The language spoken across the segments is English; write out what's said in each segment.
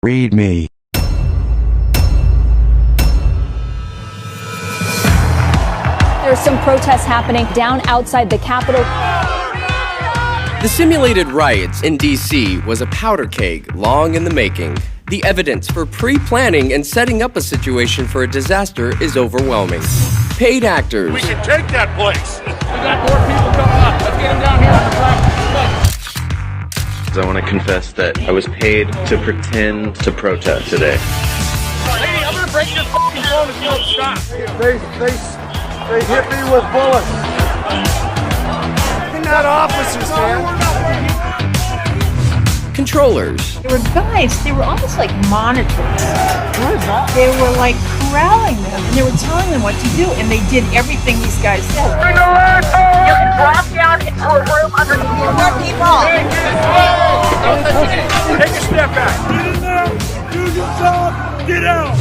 Read me. There's some protests happening down outside the Capitol. The simulated riots in D.C. was a powder keg long in the making. The evidence for pre-planning and setting up a situation for a disaster is overwhelming. Paid actors. We can take that place. We got more people coming up. Let's get them down here on the flag. I want to confess that I was paid to pretend to protest today. Lady, I'm gonna break your phone if you don't stop. They hit me with bullets. They're not officers, man. Controllers. They were guys, they were almost like monitors. They were like corralling them, and they were telling them what to do, and they did everything these guys said. You can drop down into a room underneath more people. Take a step back. Get in there. Do your job. Get out.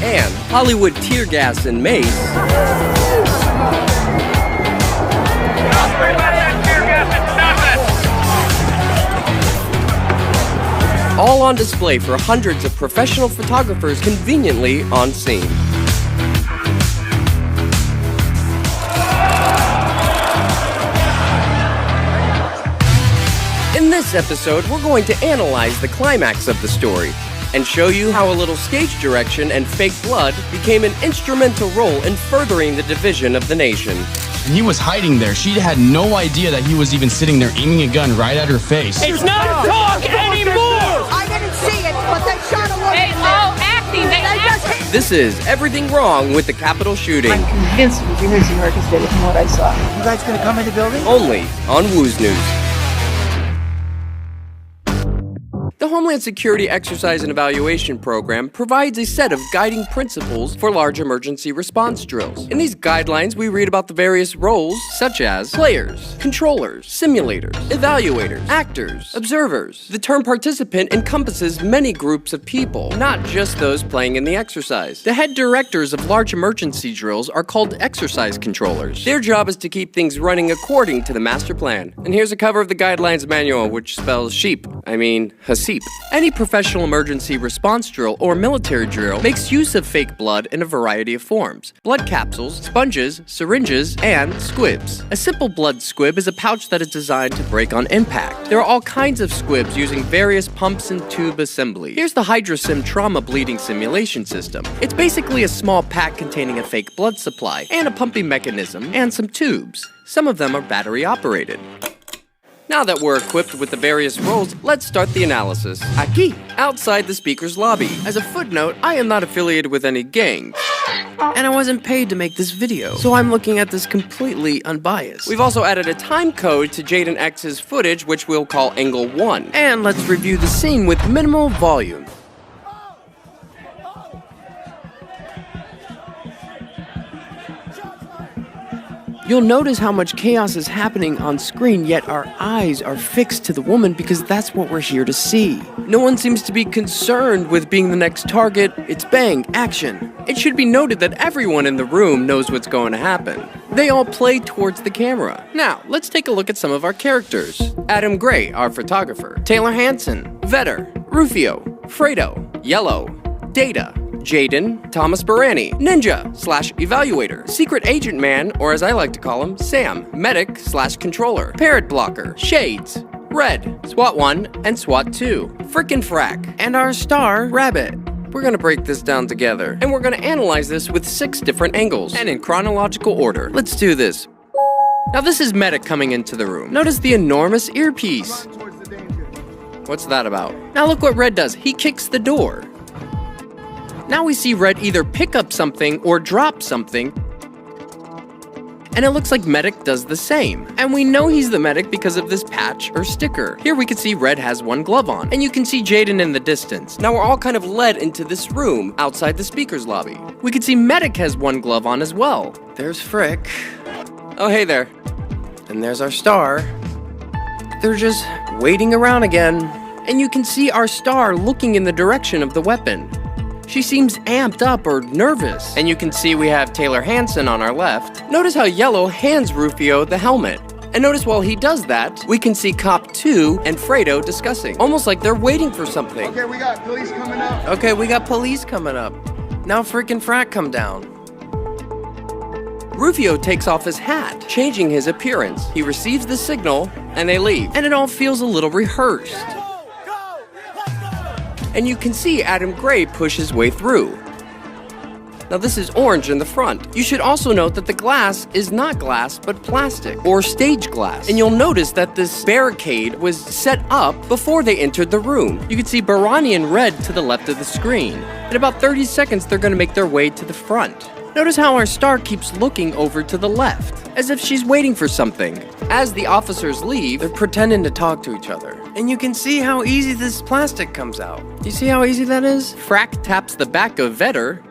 And Hollywood tear gas and mace. All on display for hundreds of professional photographers conveniently on scene. In this episode, we're going to analyze the climax of the story and show you how a little stage direction and fake blood became an instrumental role in furthering the division of the nation. And he was hiding there. She had no idea that he was even sitting there aiming a gun right at her face. It's not a talk anymore! I didn't see it, but they shot a woman. They all acting, they acting. This is Everything Wrong with the Capitol Shooting, I'm convinced it was University of America's did it from what I saw. You guys gonna come in the building? only on Woo's News. The Homeland Security Exercise and Evaluation Program provides a set of guiding principles for large emergency response drills. In these guidelines, we read about the various roles, such as players, controllers, simulators, evaluators, actors, observers. The term participant encompasses many groups of people, not just those playing in the exercise. The head directors of large emergency drills are called exercise controllers. Their job is to keep things running according to the master plan. And here's a cover of the guidelines manual, which spells sheep. Hasip. Any professional emergency response drill or military drill makes use of fake blood in a variety of forms: blood capsules, sponges, syringes, and squibs. A simple blood squib is a pouch that is designed to break on impact. There are all kinds of squibs using various pumps and tube assembly. Here's the HydroSim trauma bleeding simulation system. It's basically a small pack containing a fake blood supply and a pumping mechanism and some tubes. Some of them are battery operated. Now that we're equipped with the various roles, let's start the analysis. Aquí, outside the speaker's lobby. As a footnote, I am not affiliated with any gangs. And I wasn't paid to make this video, so I'm looking at this completely unbiased. We've also added a time code to Jaden X's footage, which we'll call Angle 1. And let's review the scene with minimal volume. You'll notice how much chaos is happening on screen, yet our eyes are fixed to the woman because that's what we're here to see. No one seems to be concerned with being the next target. It's bang, action. It should be noted that everyone in the room knows what's going to happen. They all play towards the camera. Now, let's take a look at some of our characters. Adam Gray, our photographer. Taylor Hanson, Vetter, Rufio, Fredo, Yellow, Data, Jaden, Thomas Barani, Ninja/Evaluator, Secret Agent Man, or as I like to call him, Sam, Medic/Controller, Parrot Blocker, Shades, Red, SWAT 1, and SWAT 2, Frickin' Frack, and our star, Rabbit. We're gonna break this down together, and we're gonna analyze this with 6 different angles, and in chronological order. Let's do this. Now this is Medic coming into the room. Notice the enormous earpiece. What's that about? Now look what Red does. He kicks the door. Now we see Red either pick up something or drop something, and it looks like Medic does the same. And we know he's the Medic because of this patch or sticker. Here we can see Red has one glove on, and you can see Jaden in the distance. Now we're all kind of led into this room outside the speaker's lobby. We can see Medic has one glove on as well. There's Frick. Oh, hey there. And there's our star. They're just waiting around again. And you can see our star looking in the direction of the weapon. She seems amped up or nervous. And you can see we have Taylor Hanson on our left. Notice how Yellow hands Rufio the helmet. And notice while he does that, we can see Cop 2 and Fredo discussing, almost like they're waiting for something. Okay, we got police coming up. Okay, we got police coming up. Now frickin' Frack come down. Rufio takes off his hat, changing his appearance. He receives the signal, and they leave. And it all feels a little rehearsed. And you can see Adam Gray push his way through. Now this is orange in the front. You should also note that the glass is not glass, but plastic, or stage glass. And you'll notice that this barricade was set up before they entered the room. You can see Barani in red to the left of the screen. In about 30 seconds, they're gonna make their way to the front. Notice how our star keeps looking over to the left, as if she's waiting for something. As the officers leave, they're pretending to talk to each other. And you can see how easy this plastic comes out. You see how easy that is? Frack taps the back of Vetter.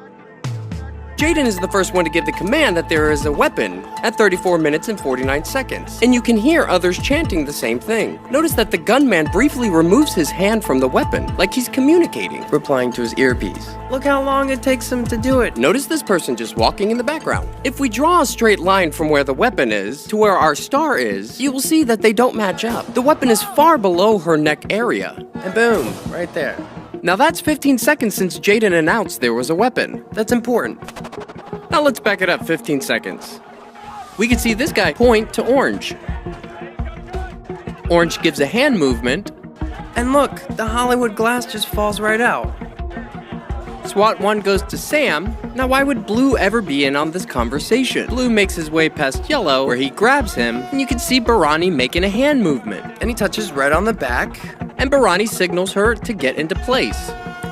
Jaden is the first one to give the command that there is a weapon at 34 minutes and 49 seconds. And you can hear others chanting the same thing. Notice that the gunman briefly removes his hand from the weapon, like he's communicating, replying to his earpiece. Look how long it takes him to do it. Notice this person just walking in the background. If we draw a straight line from where the weapon is to where our star is, you will see that they don't match up. The weapon is far below her neck area. And boom, right there. Now that's 15 seconds since Jaden announced there was a weapon. That's important. Now let's back it up 15 seconds. We can see this guy point to Orange. Orange gives a hand movement, and look, the Hollywood glass just falls right out. SWAT 1 goes to Sam. Now why would Blue ever be in on this conversation? Blue makes his way past Yellow, where he grabs him, and you can see Barani making a hand movement. And he touches Red on the back, and Barani signals her to get into place.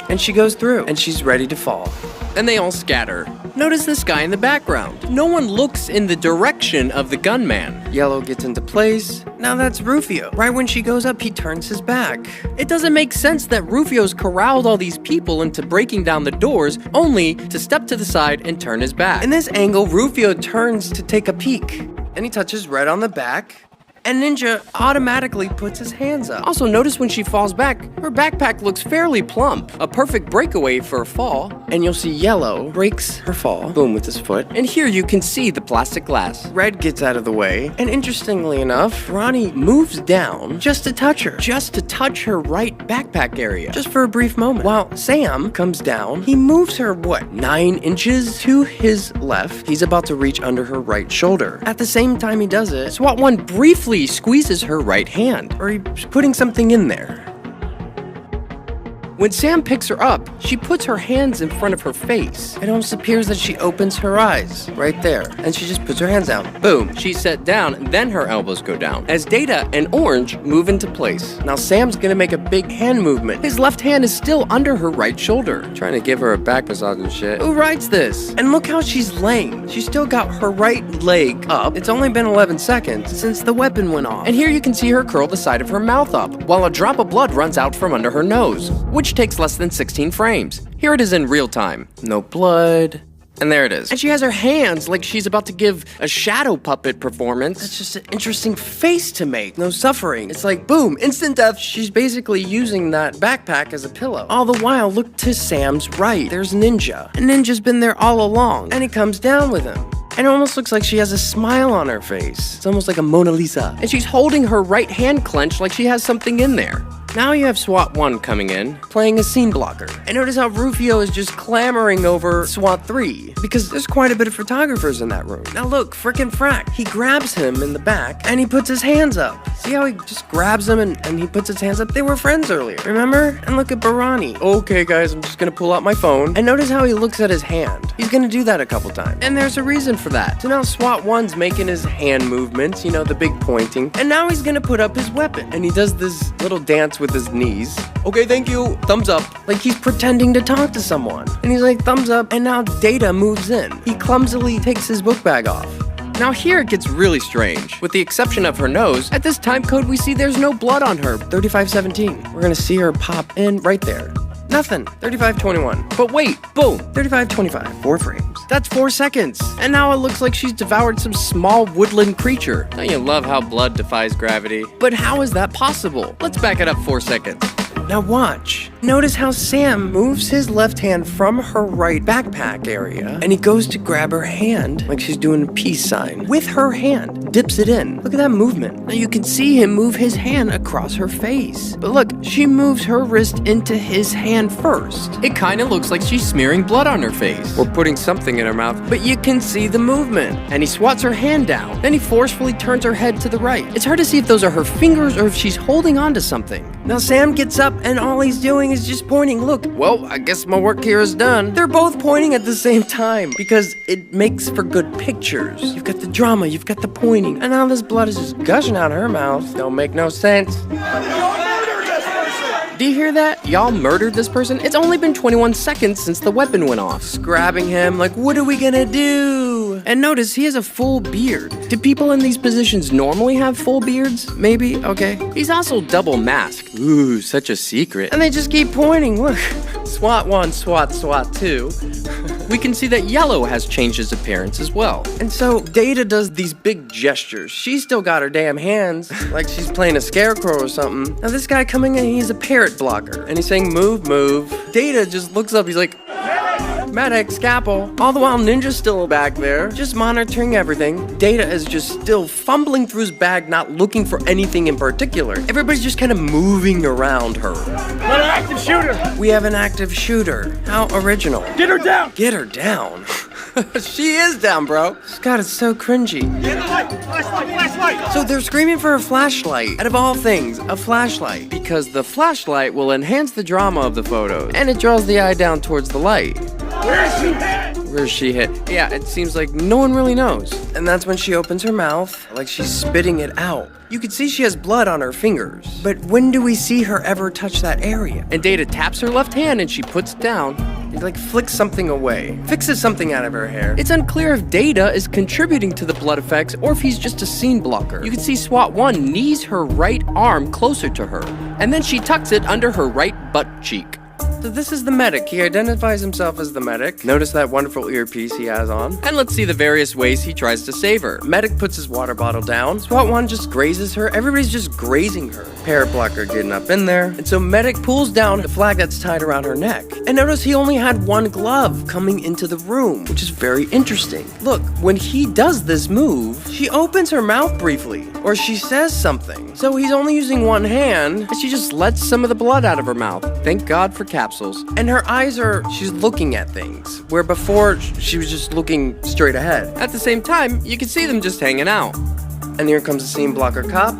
And she goes through, and she's ready to fall. And they all scatter. Notice this guy in the background. No one looks in the direction of the gunman. Yellow gets into place. Now that's Rufio. Right when she goes up, he turns his back. It doesn't make sense that Rufio's corralled all these people into breaking down the doors, only to step to the side and turn his back. In this angle, Rufio turns to take a peek. And he touches Red on the back. And Ninja automatically puts his hands up. Also, notice when she falls back, her backpack looks fairly plump. A perfect breakaway for a fall. And you'll see Yellow breaks her fall, boom, with his foot. And here you can see the plastic glass. Red gets out of the way. And interestingly enough, Ronnie moves down just to touch her. Just to touch her right backpack area. Just for a brief moment. While Sam comes down, he moves her, 9 inches to his left. He's about to reach under her right shoulder. At the same time he does it, SWAT 1 briefly squeezes her right hand, or he's putting something in there. When Sam picks her up, she puts her hands in front of her face. It almost appears that she opens her eyes right there, and she just puts her hands down. Boom, she's set down, and then her elbows go down as Data and Orange move into place. Now Sam's gonna make a big hand movement. His left hand is still under her right shoulder, trying to give her a back massage and shit. Who writes this? And look how she's laying. She's still got her right leg up. It's only been 11 seconds since the weapon went off. And here you can see her curl the side of her mouth up, while a drop of blood runs out from under her nose, which takes less than 16 frames. Here it is in real time. No blood. And there it is. And she has her hands like she's about to give a shadow puppet performance. It's just an interesting face to make. No suffering. It's like, boom, instant death. She's basically using that backpack as a pillow. All the while, look to Sam's right. There's Ninja. And Ninja's been there all along. And he comes down with him. And it almost looks like she has a smile on her face. It's almost like a Mona Lisa. And she's holding her right hand clenched like she has something in there. Now you have SWAT 1 coming in, playing a scene blocker. And notice how Rufio is just clamoring over SWAT 3, because there's quite a bit of photographers in that room. Now look, frickin' Frack. He grabs him in the back, and he puts his hands up. See how he just grabs him and he puts his hands up? They were friends earlier, remember? And look at Barani. Okay guys, I'm just gonna pull out my phone. And notice how he looks at his hand. He's gonna do that a couple times. And there's a reason for that. So now SWAT 1's making his hand movements, you know, the big pointing. And now he's gonna put up his weapon. And he does this little dance with his knees. Okay, thank you. Thumbs up. Like he's pretending to talk to someone. And he's like, thumbs up. And now Data moves in. He clumsily takes his book bag off. Now here it gets really strange. With the exception of her nose, at this time code we see there's no blood on her. 3517. We're gonna see her pop in right there. Nothing. 3521. But wait, boom. 3525. 4 frames. That's 4 seconds. And now it looks like she's devoured some small woodland creature. Don't you love how blood defies gravity? But how is that possible? Let's back it up 4 seconds. Now watch. Notice how Sam moves his left hand from her right backpack area, and he goes to grab her hand, like she's doing a peace sign, with her hand, dips it in. Look at that movement. Now you can see him move his hand across her face. But look, she moves her wrist into his hand first. It kind of looks like she's smearing blood on her face, or putting something in her mouth, but you can see the movement. And he swats her hand down. Then he forcefully turns her head to the right. It's hard to see if those are her fingers or if she's holding on to something. Now Sam gets up and all he's doing is just pointing. Look, well, I guess my work here is done. They're both pointing at the same time because it makes for good pictures. You've got the drama, you've got the pointing, and now this blood is just gushing out her mouth. Don't make no sense. Do you hear that? Y'all murdered this person? It's only been 21 seconds since the weapon went off. Just grabbing him like, what are we gonna do? And notice he has a full beard. Do people in these positions normally have full beards? Maybe, okay. He's also double masked. Ooh, such a secret. And they just keep pointing, look. SWAT 1, SWAT 2. We can see that Yellow has changed his appearance as well. And so Data does these big gestures. She's still got her damn hands, like she's playing a scarecrow or something. Now this guy coming in, he's a parrot blocker, and he's saying, move, move. Data just looks up, he's like, medic, scalpel. All the while Ninja's still back there, just monitoring everything. Data is just still fumbling through his bag, not looking for anything in particular. Everybody's just kind of moving around her. Got an active shooter. We have an active shooter. How original. Get her down. Get her down. She is down, bro. God, it's so cringy. Get the light. Flashlight. So they're screaming for a flashlight. Out of all things, a flashlight. Because the flashlight will enhance the drama of the photos. And it draws the eye down towards the light. Where's she hit? Where's she hit? Yeah, it seems like no one really knows. And that's when she opens her mouth, like she's spitting it out. You can see she has blood on her fingers. But when do we see her ever touch that area? And Data taps her left hand and she puts it down. It like flicks something away, fixes something out of her hair. It's unclear if Data is contributing to the blood effects or if he's just a scene blocker. You can see SWAT 1 knees her right arm closer to her, and then she tucks it under her right butt cheek. So this is the medic. He identifies himself as the medic. Notice that wonderful earpiece he has on. And let's see the various ways he tries to save her. Medic puts his water bottle down. SWAT 1 just grazes her. Everybody's just grazing her. Parrot blocker getting up in there. And so medic pulls down the flag that's tied around her neck. And notice he only had one glove coming into the room, which is very interesting. Look, when he does this move, she opens her mouth briefly, or she says something. So he's only using one hand, and she just lets some of the blood out of her mouth. Thank God for capsules. And her eyes she's looking at things, where before she was just looking straight ahead. At the same time, you can see them just hanging out. And here comes the scene blocker cop.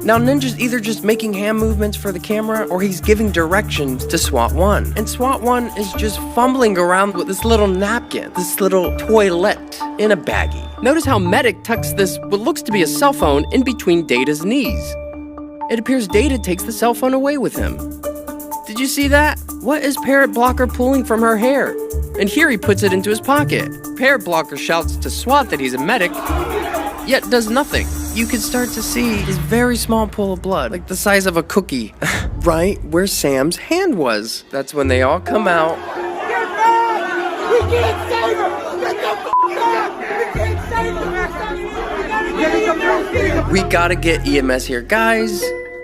Now Ninja's either just making hand movements for the camera, or he's giving directions to SWAT 1. And SWAT 1 is just fumbling around with this little napkin, this little toilet in a baggie. Notice how Medic tucks this, what looks to be a cell phone, in between Data's knees. It appears Data takes the cell phone away with him. Did you see that? What is Parrot Blocker pulling from her hair? And here he puts it into his pocket. Parrot Blocker shouts to SWAT that he's a medic, yet does nothing. You can start to see his very small pool of blood, like the size of a cookie, right where Sam's hand was. That's when they all come out. Get back! We can't save her! Get the f*** back! We can't save her! We gotta get EMS here, guys.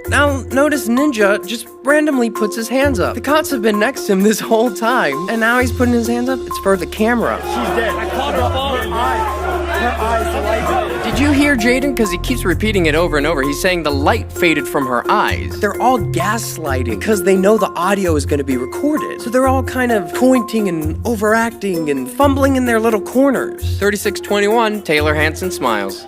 Now, notice Ninja just randomly puts his hands up. The cops have been next to him this whole time, and now he's putting his hands up. It's for the camera. She's dead. I caught her phone. Her eyes. Did you hear Jaden? Because he keeps repeating it over and over. He's saying the light faded from her eyes. They're all gaslighting because they know the audio is going to be recorded. So they're all kind of pointing and overacting and fumbling in their little corners. 3621, Taylor Hansen smiles.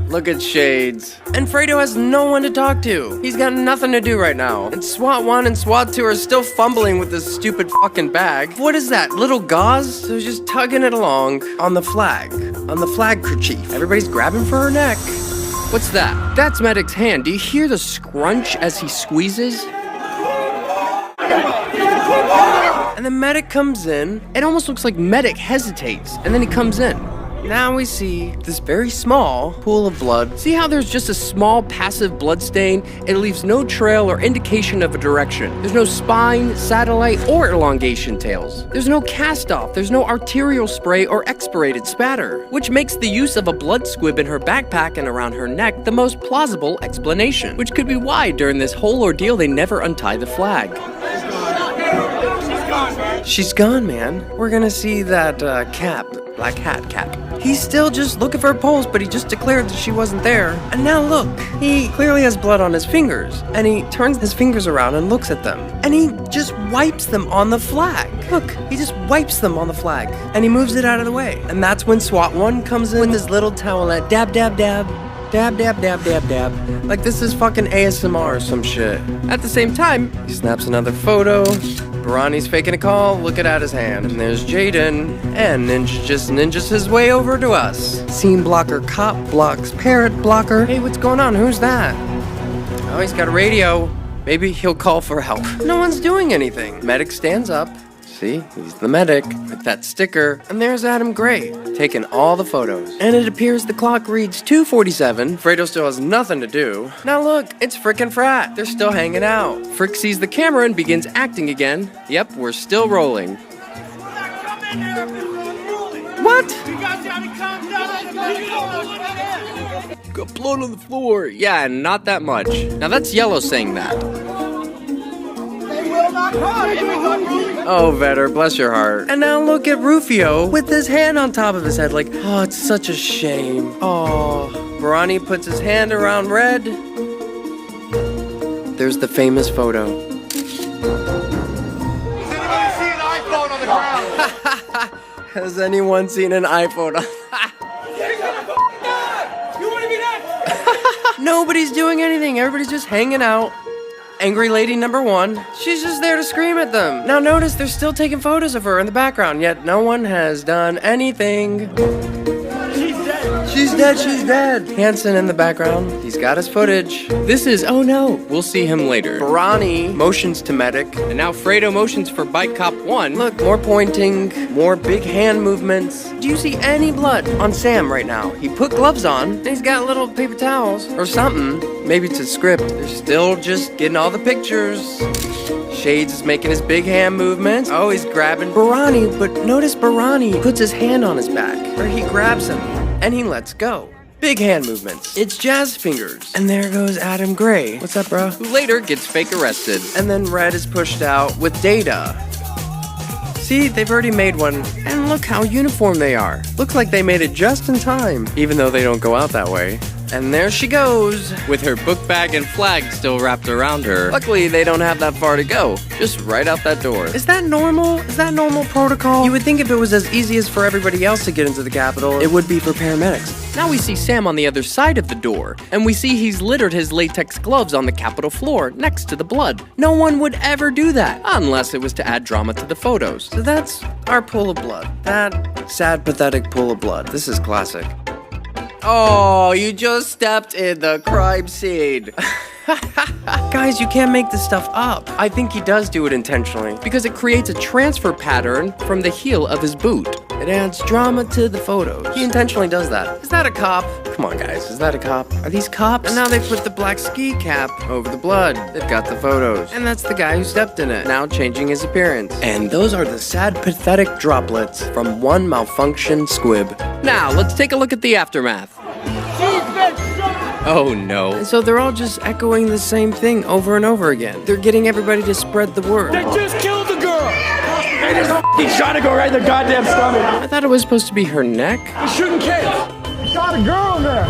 Look at Shades. And Fredo has no one to talk to. He's got nothing to do right now. And SWAT 1 and SWAT 2 are still fumbling with this stupid fucking bag. What is that, little gauze? So he's just tugging it along on the flag kerchief. Everybody's grabbing for her neck. What's that? That's Medic's hand. Do you hear the scrunch as he squeezes? And the Medic comes in. It almost looks like Medic hesitates, and then he comes in. Now we see this very small pool of blood. See how there's just a small passive blood stain? It leaves no trail or indication of a direction. There's no spine, satellite, or elongation tails. There's no cast off. There's no arterial spray or expirated spatter, which makes the use of a blood squib in her backpack and around her neck the most plausible explanation, which could be why during this whole ordeal they never untie the flag. She's gone, man. We're gonna see that cap, black hat cap. He's still just looking for a pulse, but he just declared that she wasn't there. And now look, he clearly has blood on his fingers. And he turns his fingers around and looks at them. And he just wipes them on the flag. Look, he just wipes them on the flag. And he moves it out of the way. And that's when SWAT 1 comes in with his little towelette. Dab, dab, dab. Dab, dab, dab, dab, dab. Like this is fucking ASMR or some shit. At the same time, he snaps another photo. Barani's faking a call, looking at his hand. And there's Jaden, and Ninja just ninjas his way over to us. Scene blocker, cop blocks, parrot blocker. Hey, what's going on? Who's that? Oh, he's got a radio. Maybe he'll call for help. No one's doing anything. Medic stands up. See, he's the medic with that sticker. And there's Adam Gray, taking all the photos. And it appears the clock reads 2:47. Fredo still has nothing to do. Now look, it's frickin' Frat. They're still hanging out. Frick sees the camera and begins acting again. Yep, we're still rolling. What? Got blood on the floor. Yeah, and not that much. Now that's Yellow saying that. Oh, Vetter, bless your heart. And now look at Rufio with his hand on top of his head like, oh, it's such a shame. Oh. Barani puts his hand around Red. There's the famous photo. Has anyone seen an iPhone on? Nobody's doing anything. Everybody's just hanging out. Angry lady number 1, she's just there to scream at them. Now notice they're still taking photos of her in the background, yet no one has done anything. She's dead, she's dead. Hanson in the background, he's got his footage. This is, oh no, we'll see him later. Barani motions to medic, and now Fredo motions for Bike Cop 1. Look, more pointing, more big hand movements. Do you see any blood on Sam right now? He put gloves on, and he's got little paper towels, or something. Maybe it's a script. They're still just getting all the pictures. Shades is making his big hand movements. Oh, he's grabbing Barani, but notice Barani puts his hand on his back, or he grabs him, and he lets go. Big hand movements. It's jazz fingers. And there goes Adam Gray. What's up, bro? Who later gets fake arrested. And then Red is pushed out with Data. See, they've already made one. And look how uniform they are. Looks like they made it just in time, even though they don't go out that way. And there she goes, with her book bag and flag still wrapped around her. Luckily, they don't have that far to go, just right out that door. Is that normal? Is that normal protocol? You would think if it was as easy as for everybody else to get into the Capitol, it would be for paramedics. Now we see Sam on the other side of the door, and we see he's littered his latex gloves on the Capitol floor next to the blood. No one would ever do that, unless it was to add drama to the photos. So that's our pool of blood. That sad, pathetic pool of blood. This is classic. Oh, you just stepped in the crime scene. Guys, you can't make this stuff up. I think he does do it intentionally, because it creates a transfer pattern from the heel of his boot. It adds drama to the photos. He intentionally does that. Is that a cop? Come on, guys, is that a cop? Are these cops? And now they put the black ski cap over the blood. They've got the photos. And that's the guy who stepped in it, now changing his appearance. And those are the sad, pathetic droplets from one malfunctioned squib. Now, let's take a look at the aftermath. Oh no. And so they're all just echoing the same thing over and over again. They're getting everybody to spread the word. They just killed the girl! They just shot a girl right in the goddamn stomach! I thought it was supposed to be her neck. He's shooting kids! They shot a girl there!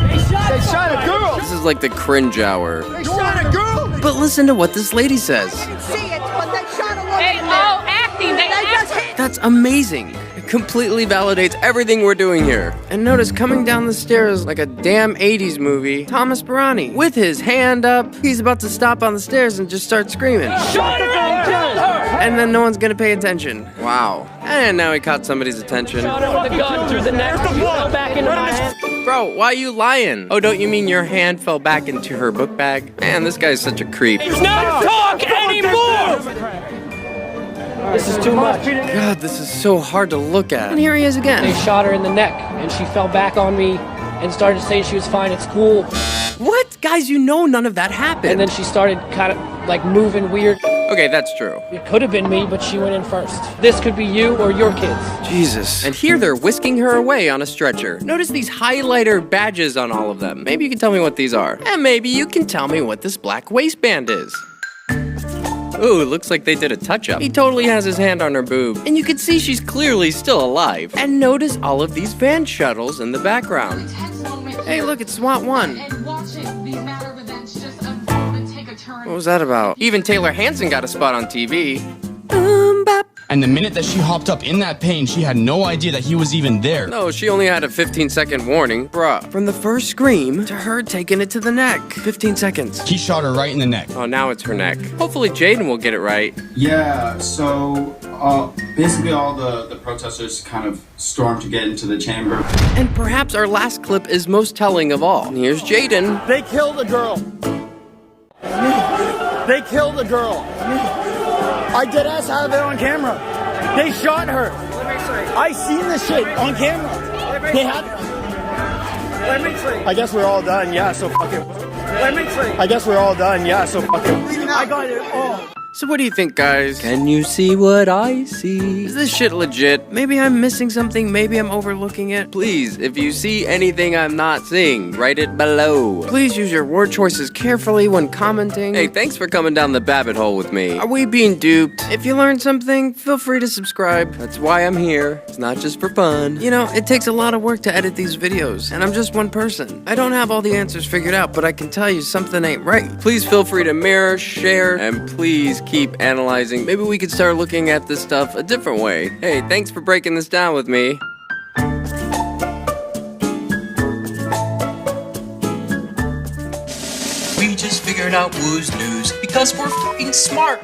They shot a girl! This is like the cringe hour. They shot a girl! But listen to what this lady says. See it, but they shot a woman in there. Acting, they just hit. That's amazing. It completely validates everything we're doing here. And notice coming down the stairs like a damn 80s movie, Thomas Barani, with his hand up. He's about to stop on the stairs and just start screaming. Shot her and killed her! And then no one's gonna pay attention. Wow. And now he caught somebody's attention. Shot her with a gun through the neck. She fell back into my hand. Bro, why are you lying? Oh, don't you mean your hand fell back into her book bag? Man, this guy's such a creep. He's not talk anymore! This is too much. God, this is so hard to look at. And here he is again. They shot her in the neck, and she fell back on me and started saying she was fine at school. What? Guys, you know none of that happened. And then she started kind of like moving weird. Okay, that's true. It could have been me, but she went in first. This could be you or your kids. Jesus. And here they're whisking her away on a stretcher. Notice these highlighter badges on all of them. Maybe you can tell me what these are. And maybe you can tell me what this black waistband is. Ooh, looks like they did a touch-up. He totally has his hand on her boob. And you can see she's clearly still alive. And notice all of these van shuttles in the background. Hey, look, it's SWAT 1. What was that about? Even Taylor Hanson got a spot on TV. And the minute that she hopped up in that pain, she had no idea that he was even there. No, she only had a 15-second warning. Bruh. From the first scream to her taking it to the neck. 15 seconds. He shot her right in the neck. Oh, now it's her neck. Hopefully Jaden will get it right. Yeah, so basically all the protesters kind of stormed to get into the chamber. And perhaps our last clip is most telling of all. Here's Jaden. They killed a girl. They killed a girl. I deadass have it on camera. They shot her. I seen this shit on camera. They had. I guess we're all done. Yeah, so fuck it. I guess we're all done. Yeah, so fuck it. I got it all. So what do you think, guys? Can you see what I see? Is this shit legit? Maybe I'm missing something, maybe I'm overlooking it. Please, if you see anything I'm not seeing, write it below. Please use your word choices carefully when commenting. Hey, thanks for coming down the Babbitt hole with me. Are we being duped? If you learned something, feel free to subscribe. That's why I'm here. It's not just for fun. You know, it takes a lot of work to edit these videos, and I'm just one person. I don't have all the answers figured out, but I can tell you something ain't right. Please feel free to mirror, share, and please keep analyzing. Maybe we could start looking at this stuff a different way. Hey, thanks for breaking this down with me. We just figured out Woo's news because we're fucking smart.